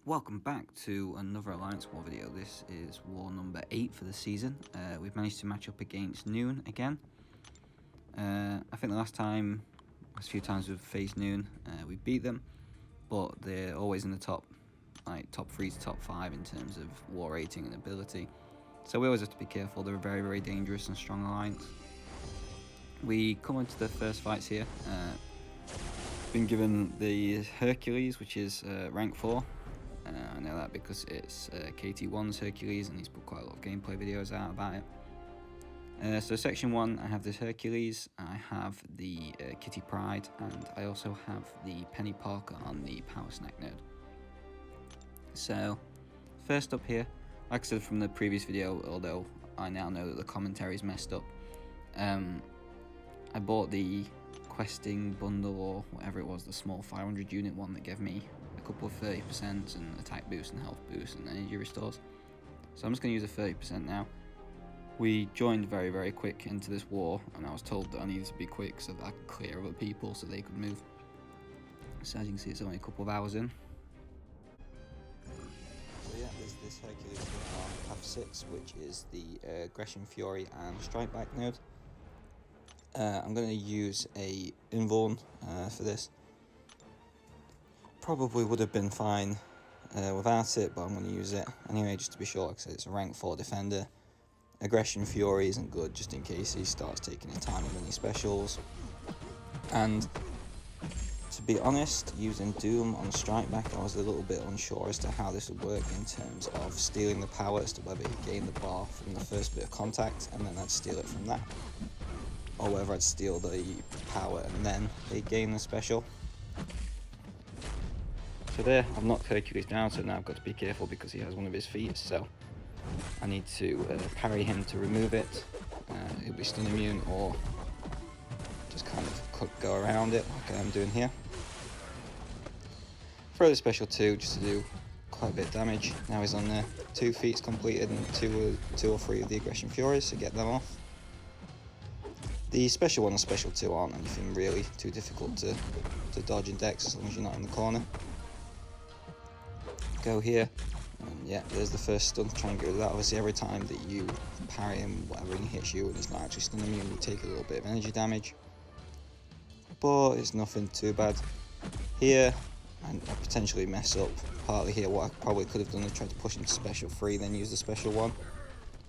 Welcome back to another Alliance War video. This is war number 8 for the season. We've managed to match up against NEWN again. I think the last few times we've faced NEWN, we beat them, but they're always in the top 3 to top 5 in terms of war rating and ability. So we always have to be careful. They're a very, very dangerous and strong alliance. We come into the first fights here. Been given the Hercules, which is rank 4. I know that because it's KT1's Hercules, and he's put quite a lot of gameplay videos out about it. So section 1, I have this Hercules, I have the Kitty Pryde, and I also have the Penny Parker on the Power Snack node. So first up here, like I said from the previous video, although I now know that the commentary is messed up, I bought the questing bundle or whatever it was, the small 500 unit one that gave me a couple of 30% and attack boost and health boost and energy restores. So I'm just going to use a 30% now. We joined very, very quick into this war, and I was told that I needed to be quick so that I could clear other people so they could move. So as you can see, it's only a couple of hours in. So yeah, there's this Hercules here on path 6, which is the Aggression Fury and Strike Back node. I'm going to use a Invorn for this. Probably would have been fine without it, but I'm going to use it anyway just to be sure, because it's a rank 4 defender. Aggression Fury isn't good just in case he starts taking his time with any specials. And to be honest, using Doom on Strike Back, I was a little bit unsure as to how this would work in terms of stealing the power, as to whether he'd gain the bar from the first bit of contact and then I'd steal it from that, or whether I'd steal the power and then they gain the special. So there, I've knocked Hercules down, so now I've got to be careful because he has one of his feet, so I need to parry him to remove it. He'll be stun immune, or just kind of go around it like I'm doing here. Throw the special 2 just to do quite a bit of damage. Now he's on there. 2 feats completed and 2 or 3 of the Aggression Furies, so get them off. The special 1 and special 2 aren't anything really too difficult to dodge and dex as long as you're not in the corner. Go here, and yeah, there's the first stun. Try and get rid of that. Obviously every time that you parry him, whatever, and he hits you and he's not actually stunning you, you take a little bit of energy damage, but it's nothing too bad. Here, and I potentially mess up partly here. What I probably could have done is try to push him to special 3, then use the special 1,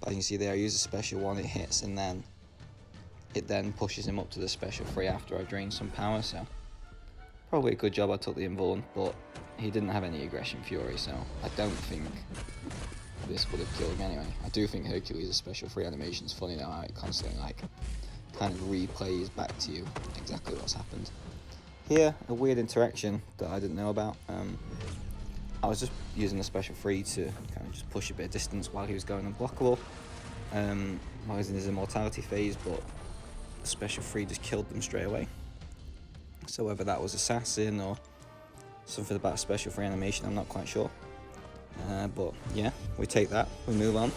but as you can see there, I use the special 1, it hits, and then it then pushes him up to the special 3 after I drained some power. So probably a good job I took the Invorn, but he didn't have any Aggression Fury, so I don't think this would have killed him anyway. I do think Hercules' special 3 animation is funny though, how it constantly kind of replays back to you exactly what's happened. Here, a weird interaction that I didn't know about. I was just using the special 3 to kind of just push a bit of distance while he was going unblockable, while he was in his immortality phase, but the special 3 just killed them straight away. So whether that was assassin or something about special 3 animation, I'm not quite sure. But yeah, we take that, we move on.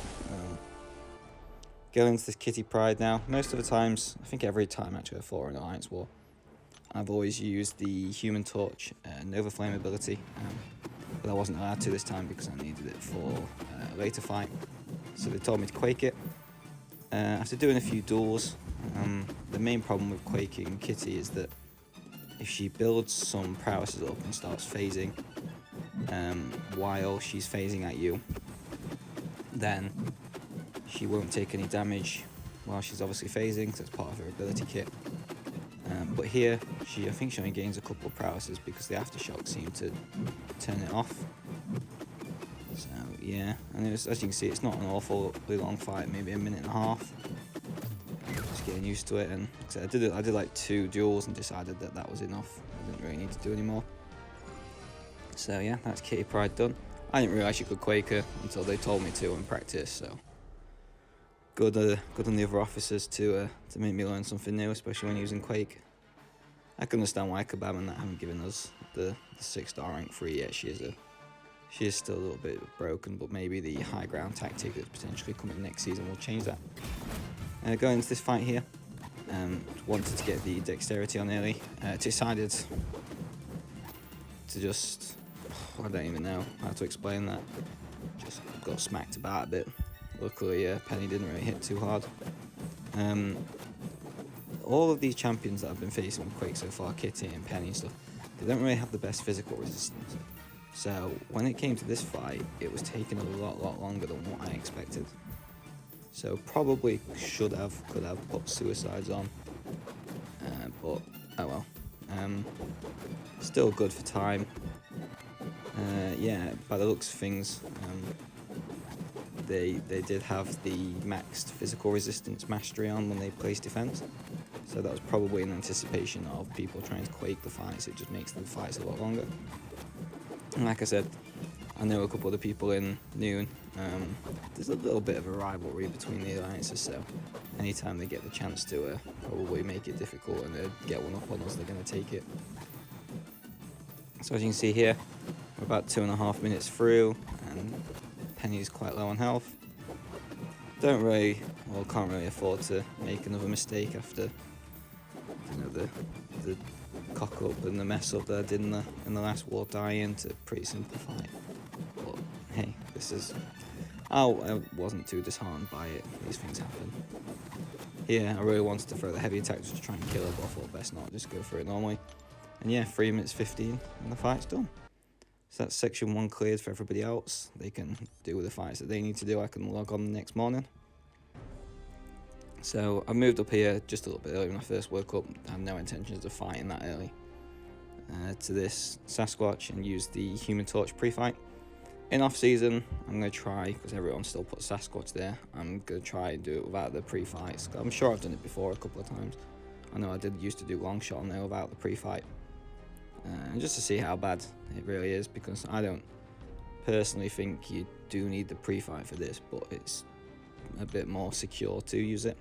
Go into this Kitty Pryde now. Most of the times, I think every time actually I fought in Alliance War, I've always used the Human Torch Nova Flame ability, but I wasn't allowed to this time because I needed it for a later fight. So they told me to quake it. After doing a few duels, the main problem with quaking Kitty is that if she builds some prowesses up and starts phasing while she's phasing at you, then she won't take any damage while she's obviously phasing, because that's part of her ability kit. But here, I think she only gains a couple of prowesses because the aftershocks seem to turn it off. So yeah, and as you can see, it's not an awfully long fight, maybe a minute and a half. Just getting used to it, and so I did like 2 duels and decided that that was enough. I didn't really need to do any more. So yeah, that's Kitty Pryde done. I didn't realise you could quake her until they told me to in practice, so good on the other officers to make me learn something new, especially when using quake. I can understand why Kebab and that haven't given us the 6-star rank 3 yet. She is still a little bit broken, but maybe the high ground tactic that's potentially coming next season will change that. Going into this fight here, wanted to get the dexterity on early. Decided to just I don't even know how to explain that. Just got smacked about a bit. Luckily, Penny didn't really hit too hard. All of these champions that I've been facing with Quake so far, Kitty and Penny and stuff, they don't really have the best physical resistance. So when it came to this fight, it was taking a lot longer than what I expected. So probably could have put suicides on, but oh well. Still good for time. Yeah, by the looks of things, they did have the maxed physical resistance mastery on when they placed defense. So that was probably in anticipation of people trying to Quake the fights. It just makes the fights a lot longer. And like I said, I know a couple of the people in NEWN. There's a little bit of a rivalry between the alliances, so anytime they get the chance to probably make it difficult and get one up on us, they're going to take it. So as you can see here, we're about 2.5 minutes through, and Penny's quite low on health. Can't really afford to make another mistake after the cock up and the mess up that I did in the last war, dying to pretty simple fight. But hey, I wasn't too disheartened by it. These things happen. Here, I really wanted to throw the heavy attack just to try and kill her, but I thought best not, just go for it normally. And yeah, 3 minutes 15 and the fight's done. So that's section 1 cleared for everybody else. They can do the fights that they need to do. I can log on the next morning. So I moved up here just a little bit early when I first woke up. I have no intentions of fighting that early. To this Sasquatch and use the Human Torch pre-fight. In off-season, I'm going to try, because everyone still puts Sasquatch there, I'm going to try and do it without the pre-fights. I'm sure I've done it before a couple of times. I know I did used to do long shot on there without the pre-fight. And just to see how bad it really is, because I don't personally think you do need the pre-fight for this, but it's a bit more secure to use it.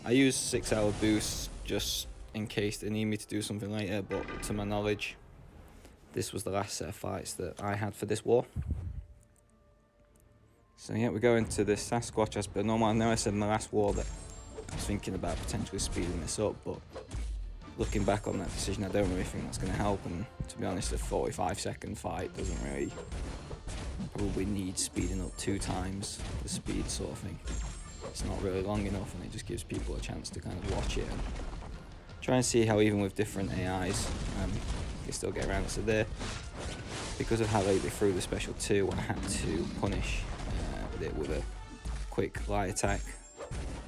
I use 6-hour boosts just in case they need me to do something later, but to my knowledge, this was the last set of fights that I had for this war. So yeah, we're going to this Sasquatch as per normal. I know I said in the last war that I was thinking about potentially speeding this up, but looking back on that decision, I don't really think that's going to help. And to be honest, a 45-second fight doesn't really probably need speeding up 2 times the speed sort of thing. It's not really long enough, and it just gives people a chance to kind of watch it and try and see how even with different AIs, they still get around. So there, because of how late they threw the special 2, I had to punish it with a quick light attack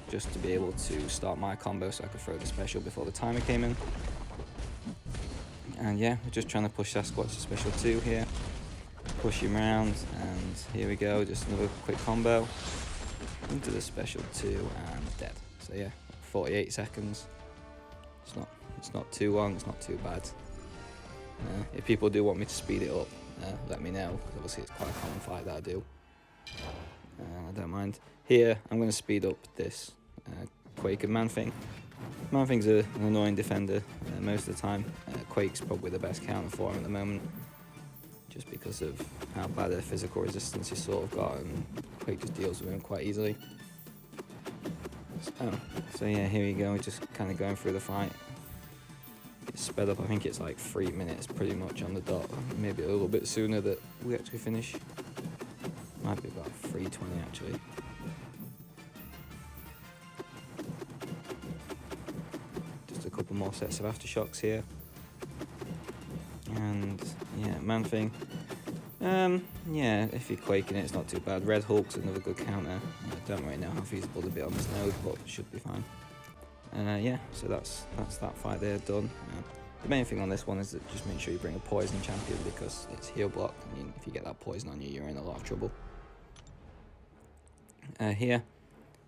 just to be able to start my combo so I could throw the special before the timer came in. And yeah, we're just trying to push Sasquatch to special 2 here, push him around, and here we go, just another quick combo into the special 2 and dead. So yeah, 48 seconds. It's not too long, it's not too bad. If people do want me to speed it up, let me know, because obviously it's quite a common fight that I do. I don't mind. Here, I'm going to speed up this Quake and Man-Thing. Man-Thing's an annoying defender most of the time. Quake's probably the best counter for him at the moment, just because of how bad their physical resistance is sort of got, and Quake just deals with him quite easily. So yeah, here we go, we're just kind of going through the fight. It's sped up, I think it's like 3 minutes pretty much on the dot, maybe a little bit sooner that we actually finish. Might be about 3:20 actually. Just a couple more sets of aftershocks here. And yeah, Man-Thing. Yeah, if you're quaking it, it's not too bad. Red Hulk's another good counter. I don't really know how feasible to be on this node, but it should be fine. Yeah, so that's that fight there done. The main thing on this one is that just make sure you bring a poison champion, because it's heal block, and if you get that poison on you, you're in a lot of trouble. Here,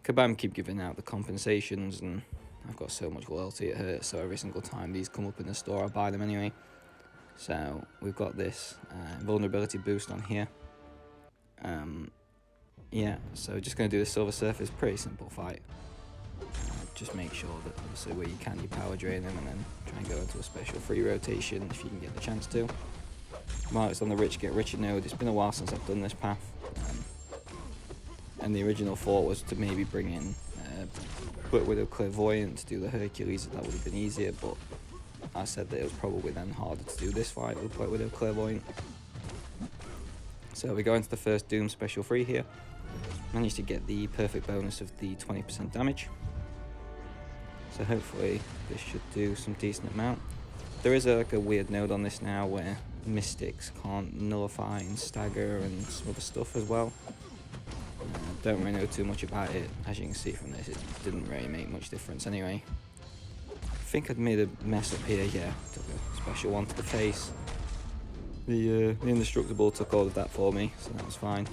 Kabam keep giving out the compensations, and I've got so much loyalty it hurts, so every single time these come up in the store I buy them anyway. So we've got this vulnerability boost on here. Yeah, so just going to do the Silver Surface, pretty simple fight. Just make sure that obviously where you can, you power drain them, and then try and go into a special free rotation if you can get the chance to. While it's on the Rich Get Richer node, it's been a while since I've done this path. And the original thought was to maybe bring in Black Widow Clairvoyant to do the Hercules, that would have been easier, but I said that it was probably then harder to do this fight with Black Widow Clairvoyant. So we go into the first Doom special free here. Managed to get the perfect bonus of the 20% damage. So hopefully this should do some decent amount. There is like a weird node on this now where mystics can't nullify and stagger and some other stuff as well. Don't really know too much about it. As you can see from this, it didn't really make much difference anyway. I think I'd made a mess up here, yeah. Took a special one to the face. The indestructible took all of that for me, so that was fine.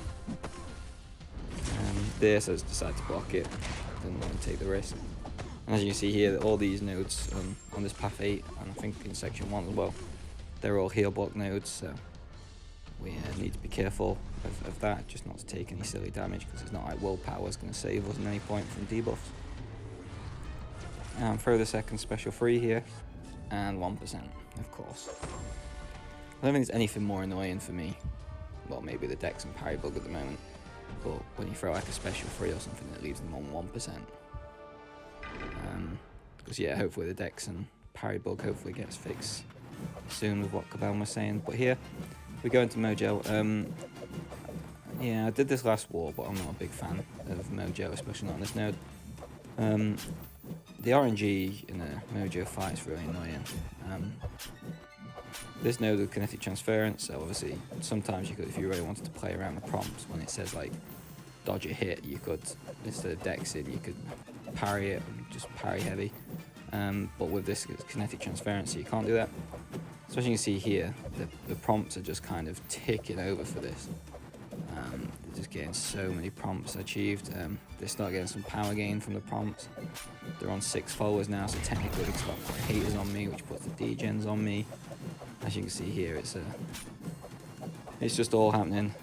This, I just decided to block it. Didn't want to take the risk. And as you can see here, all these nodes on this path 8, and I think in section 1 as well, they're all heal block nodes, so we need to be careful of that, just not to take any silly damage, because it's not like willpower is going to save us at any point from debuffs. Throw the second special free here, and 1%, of course. I don't think there's anything more annoying for me. Well, maybe the Dex and Parry Bug at the moment, but when you throw like a special free or something that leaves them on 1%. Because yeah, hopefully the Dex and Parry Bug hopefully gets fixed soon with what Cabal was saying. But here, we go into Mojo. Yeah, I did this last war, but I'm not a big fan of Mojo, especially not on this node. The RNG in a Mojo fight is really annoying. This node with kinetic transference, so obviously sometimes you could, if you really wanted to play around the prompts, when it says like dodge a hit, you could, instead of dexing, you could parry it, just parry heavy. But with this kinetic transference, you can't do that. So as you can see here, the prompts are just kind of ticking over for this. They're just getting so many prompts achieved. They start getting some power gain from the prompts. They're on 6 followers now, so technically they can start putting haters on me, which puts the degens on me. As you can see here, it's just all happening.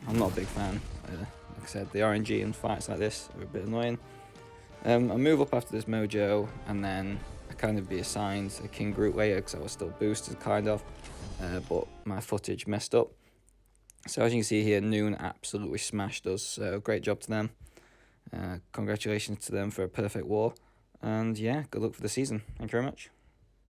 I'm not a big fan. Like I said, the RNG in fights like this are a bit annoying. I move up after this Mojo, and then I kind of be assigned a King Groot later because I was still boosted, kind of, but my footage messed up. So as you can see here, NEWN absolutely smashed us, so great job to them. Congratulations to them for a perfect war, and yeah, good luck for the season. Thank you very much.